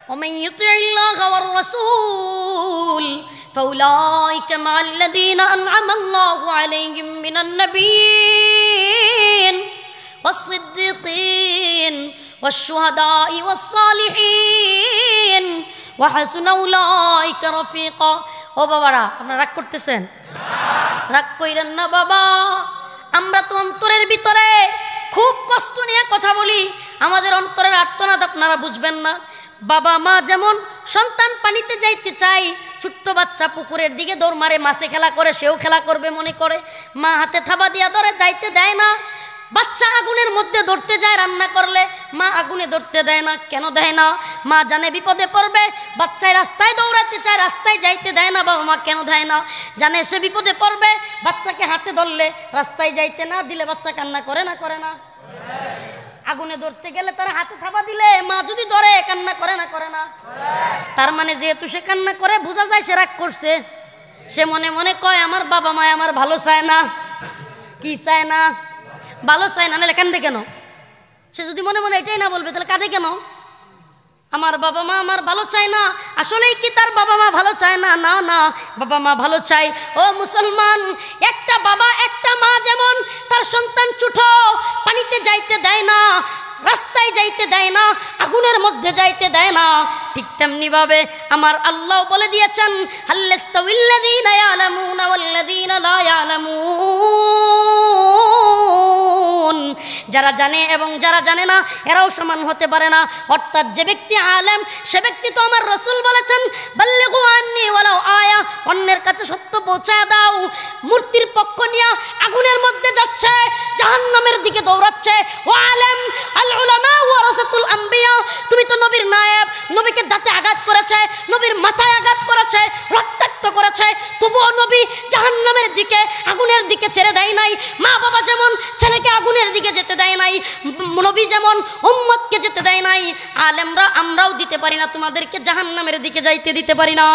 ومن يطع الله والرسول فأولئك مع الذين أنعم الله عليهم من النبيين والصديقين والشهداء والصالحين وحسن أولئك رفيقا ও বাবারা আপনারা রাগ করতেছেন? রাগ কইরেন না বাবা। আমরা তো অন্তরের ভিতরে খুব কষ্ট নিয়ে কথা বলি, আমাদের অন্তরের আর্তনাদ আপনারা বুঝবেন না। বাবা মা যেমন সন্তান পানিতে যাইতে চাই, ছোট্ট বাচ্চা পুকুরের দিকে দৌড় মারে, মাছে খেলা করে, সেও খেলা করবে মনে করে, মা হাতে থাবা দিয়া ধরে যাইতে দেয় না। বাচ্চা আগুনের মধ্যে ধরতে যায় রান্না করলে, মা আগুনে ধরতে দেয় না। কেন দেয় না? মা জানে বিপদে পড়বে। বাচ্চায় রাস্তায় দৌড়াতে চায়, রাস্তায় যাইতে দেয় না বাবা মা। কেন দেয় না? জানে সে বিপদে পড়বে। বাচ্চাকে হাতে ধরলে রাস্তায় যাইতে না দিলে বাচ্চা কান্না করে না? করে না? আগুনে ধরতে গেলে তার হাতে থাবা দিলে মা যদি ধরে কান্না করে না? করে না? তার মানে যেহেতু সে কান্না করে, বোঝা যায় সে রাগ করছে। সে মনে মনে কয় আমার বাবা মা আমার ভালো চায় না। কি চায় না? ভালো চায় না। নাহলে কান্দে কেন? সে যদি মনে মনে এটাই না বলবে তাহলে কাঁদে কেন? আমার বাবা মা আমার ভালো চায় না। আসলেই কি তার বাবা মা ভালো চায় না? না না, বাবা মা ভালো চায়। ও মুসলমান, একটা বাবা একটা মা যেমন তার সন্তান ছোট, পানিতে যাইতে দেয় না, রাস্তায় যাইতে দেয় না, আগুনের মধ্যে যাইতে দেয় না, ঠিক তেমনি ভাবে আমার আল্লাহ বলে দিয়েছেন হাল্লাস্তাউল্লাযীনা ইয়ালামুনা ওয়াল্লাযীনা লা ইয়ালামুন, যারা জানে এবং যারা জানে না এরাও সমান হতে পারে না। অর্থাৎ যে ব্যক্তি আলেম সে ব্যক্তি তো আমার রাসূল বলেছেন বাল্লিগু আন্নী ওয়ালাউ আয়া, অন্যের কাছে সত্য পৌঁছায় দাও। মূর্তির পক্ষ নিয়ে আগুনের মধ্যে যাচ্ছে, জাহান্নামের দিকে দৌড়াচ্ছে। ও আলেম, আল উলামা ওয়ারাসাতুল আম্বিয়া, তুমি তো নবীর নায়েব। নবীকে দাঁতে আঘাত করেছে, নবীর মাথায় আঘাত করেছে, রক্তাক্ত করেছে, তবুও নবী জাহান্নামের দিকে আগুনের দিকে ছেড়ে দেয় নাই। মা বাবা যেমন ছেলেকে আগুনের দিকে যেতে দেয় নাই, নবী যেমন উম্মতকে যেতে দেয় নাই, আলেমরা আমরাও দিতে পারি না, তোমাদেরকে জাহান্নামের দিকে যাইতে দিতে পারি না।